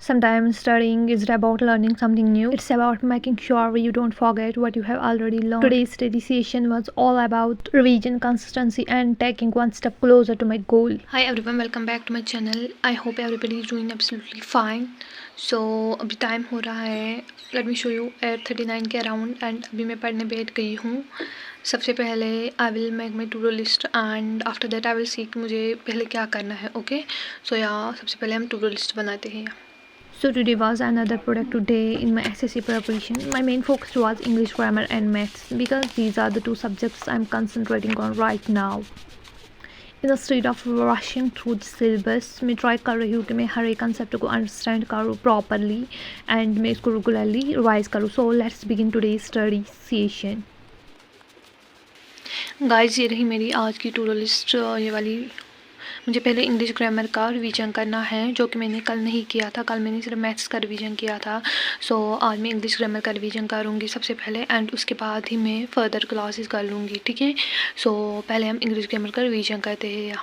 Sometimes studying isn't about learning something new, it's about making sure you don't forget what you have already learned. Today's study session was all about revision, consistency, and taking one step closer to my goal. Hi everyone, welcome back to my channel. I hope everybody is doing absolutely fine. So अभी time हो रहा है, let me show you 8:39 के around and अभी मैं पढ़ने बैठ गई हूँ. सबसे पहले I will make my to do list and after that I will see कि मुझे पहले क्या करना है. ओके सो सबसे पहले हम टू डू लिस्ट बनाते हैं. So today was another productive day in my SSC preparation. My main focus was English grammar and maths because these are the two subjects I'm concentrating on right now. Instead of rushing through the syllabus, मैं try कर रही हूँ कि मैं हर एक concept को understand करूँ properly and मैं इसको regularly revise करूँ. So let's begin today's study session. Guys, ये रही मेरी आज की to do list. ये वाली मुझे पहले इंग्लिश ग्रामर का रिवीजन करना है, जो कि मैंने कल नहीं किया था. कल मैंने सिर्फ मैथ्स का रिवीजन किया था. सो आज मैं इंग्लिश ग्रामर का रिवीजन करूँगी सबसे पहले एंड उसके बाद ही मैं फर्दर क्लासेस कर लूँगी. ठीक है, सो पहले हम इंग्लिश ग्रामर का रिवीजन करते हैं.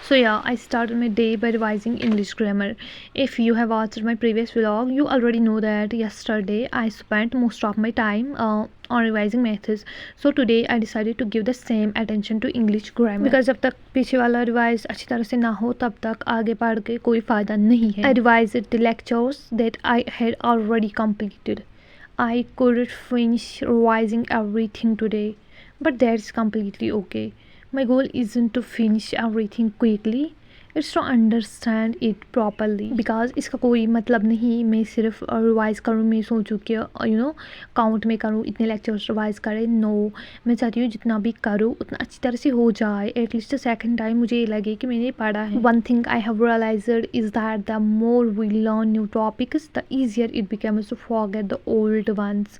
So I started my day by revising English grammar. If you have watched my previous vlog, you already know that yesterday I spent most of my time on revising maths. So today I decided to give the same attention to English grammar because जब तक पीछे वाला revise अच्छी तरह से ना हो तब तक आगे पढ़ के कोई फ़ायदा नहीं है. I revised the lectures that I had already completed. I couldn't finish revising everything today, but that's completely okay. My goal isn't to finish everything quickly, it's to understand it properly. Because इसका कोई मतलब नहीं मैं सिर्फ revise करूँ, मैं सोचूँ कि काउंट में करूँ इतने लेक्चर्स रिवाइज़ करें. नो, मैं चाहती हूँ जितना भी करूँ उतना अच्छी तरह से हो जाए. एटलीस्ट सेकंड टाइम मुझे ये लगे कि मैंने पढ़ा है. One thing I have realised is that the more we learn new topics the easier it becomes to forget the old ones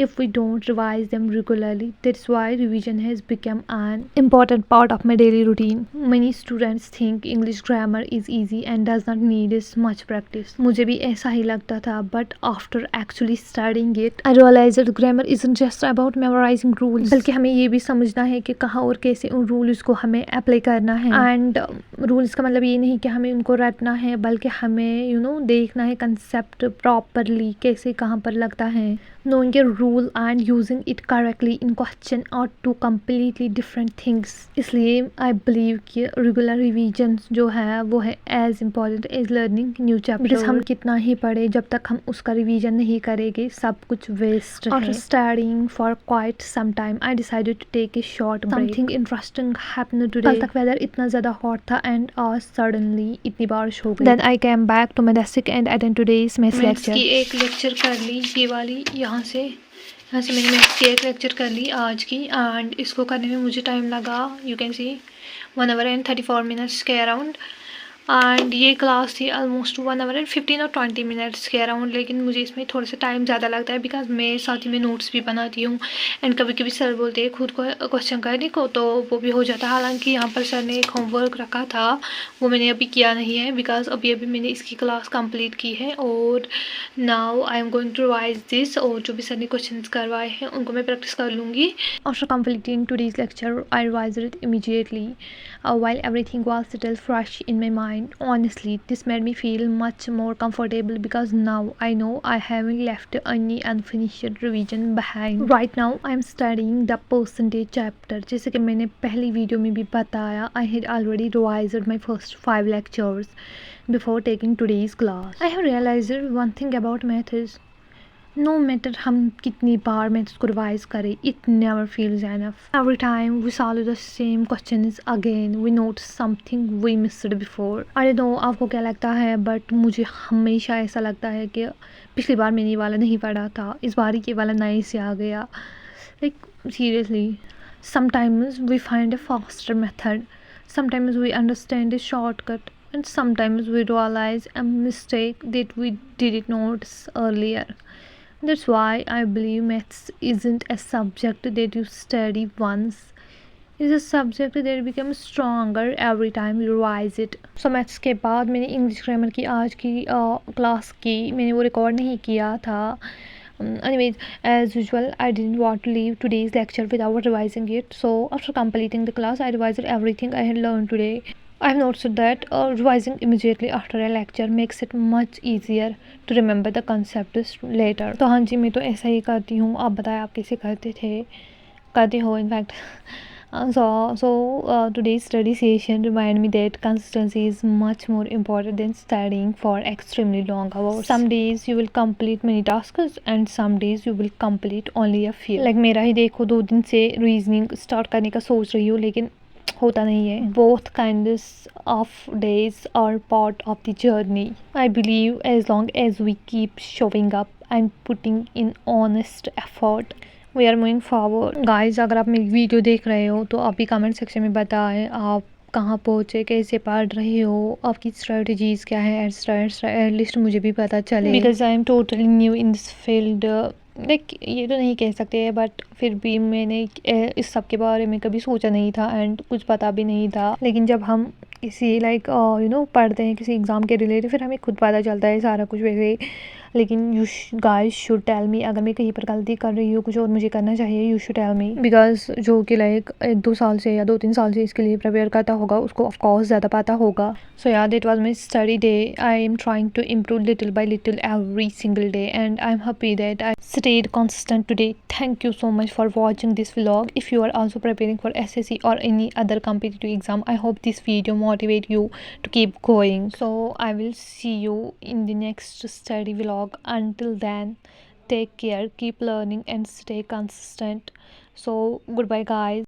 if we don't revise them regularly. That's why revision has become an important part of my daily routine. Many students think English grammar is easy and does not need as much practice. मुझे भी ऐसा ही लगता था, but after actually studying it, I realized that grammar isn't just about memorizing rules, बल्कि हमें ये भी समझना है कि कहाँ और कैसे उन रूल्स को हमें अप्लाई करना है. एंड रूल्स का मतलब ये नहीं कि हमें उनको रटना है, बल्कि हमें देखना है कंसेप्ट प्रॉपरली कैसे कहाँ पर लगता है. Knowing a rule and using it correctly in question are two completely different things. इसलिए I believe कि regular revision जो है वो है as important as learning new chapter. Because हम कितना ही पढ़े जब तक हम उसका रिवीजन नहीं करेंगे सब कुछ वेस्ट है. After studying for quite some time, I decided to take a short break. Something interesting happened today. कल तक weather इतना ज़्यादा hot था and suddenly इतनी बारिश हो गई. Then I came back to my desk and attend today's maths lecture. की एक लेक्चर कर ली, ये वाली यहाँ से मैंने मैथ्स की एक लेक्चर कर ली आज की एंड इसको करने में मुझे टाइम लगा you can see 1 hour and 34 minutes के अराउंड. एंड ये क्लास थी ऑलमोस्ट 1 hour and 15 और 20 minutes के अराउंड. लेकिन मुझे इसमें थोड़ा सा टाइम ज़्यादा लगता है बिकॉज मैं साथ ही में नोट्स भी बनाती हूँ एंड कभी कभी सर बोलते हैं खुद को क्वेश्चन करने को, तो वो भी हो जाता है. हालांकि यहाँ पर सर ने एक होमवर्क रखा था वो मैंने अभी किया नहीं है बिकॉज अभी मैंने इसकी क्लास कंप्लीट की है और now I am going to revise this. और जो भी सर ने क्वेश्चन करवाए हैं उनको मैं प्रैक्टिस कर लूँगी. After completing today's lecture I revised it immediately while everything was still fresh in my mind. Honestly, this made me feel much more comfortable because now I know I haven't left any unfinished revision behind. Right now I am studying the percentage chapter. जैसे कि मैंने पहली video में भी बताया, I had already revised my first 5 lectures before taking today's class. I have realized one thing about maths. No matter हम कितनी बार maths को रिवाइज करें, it never feels enough. Every time we solve the same questions again, we notice something we missed before. I don't know आपको क्या लगता है, but मुझे हमेशा ऐसा लगता है कि पिछली बार मैंने ये वाला नहीं पढ़ा था, इस बार ये वाला नए से आ गया. Like seriously, sometimes we find a faster method, sometimes we understand a shortcut, and sometimes we realize a mistake that we didn't notice earlier. That's why I believe maths isn't a subject that you study once. It's a subject that becomes stronger every time you revise it. So maths के बाद मैंने English grammar की आज की class की, मैंने वो record नहीं किया था Anyways, as usual, I didn't want to leave today's lecture without revising it. So after completing the class, I revised everything I had learned today. I've noticed that revising immediately after a lecture makes it much easier to remember the concepts later. तो हाँ जी, मैं तो ऐसा ही करती हूँ. आप बताएं आप कैसे करते थे, करते हो in fact. Today's study session reminded me that consistency is much more important than studying for extremely long hours. Some days you will complete many tasks and some days you will complete only a few. Like मेरा ही देखो, 2 दिन से reasoning start करने का सोच रही हूँ लेकिन होता नहीं है. Both kinds of days are part of the journey. I believe as long as we keep showing up and putting in honest effort, we are moving forward. Guys, अगर आप मेरी वीडियो देख रहे हो तो अभी कमेंट सेक्शन में बताएं आप कहाँ पहुँचे, कैसे पढ़ रहे हो, आपकी स्ट्रेटजीज़ क्या है, एटलीस्ट मुझे भी पता चले, because I am totally new in this field. Like ये तो नहीं कह सकते बट फिर भी मैंने इस सब के बारे में कभी सोचा नहीं था एंड कुछ पता भी नहीं था. लेकिन जब हम किसी पढ़ते हैं किसी एग्ज़ाम के रिलेटेड, फिर हमें खुद पता चलता है सारा कुछ वैसे. लेकिन you guys should tell me अगर मैं कहीं पर गलती कर रही हूँ कुछ और मुझे करना चाहिए. You should tell me, because जो कि लाइक 1-2 साल से या 2-3 साल से इसके लिए प्रिपेयर करता होगा उसको ऑफकोर्स ज़्यादा पता होगा. सो यार, that was my study day. I am trying to improve little by little every single day and I'm happy that I stayed consistent today. Thank you so much for watching this vlog. If you are also preparing for SSC or any other competitive exam, I hope this video motivate you to keep going. So I will see you in the next study vlog. Until then, take care, keep learning and stay consistent. So goodbye guys.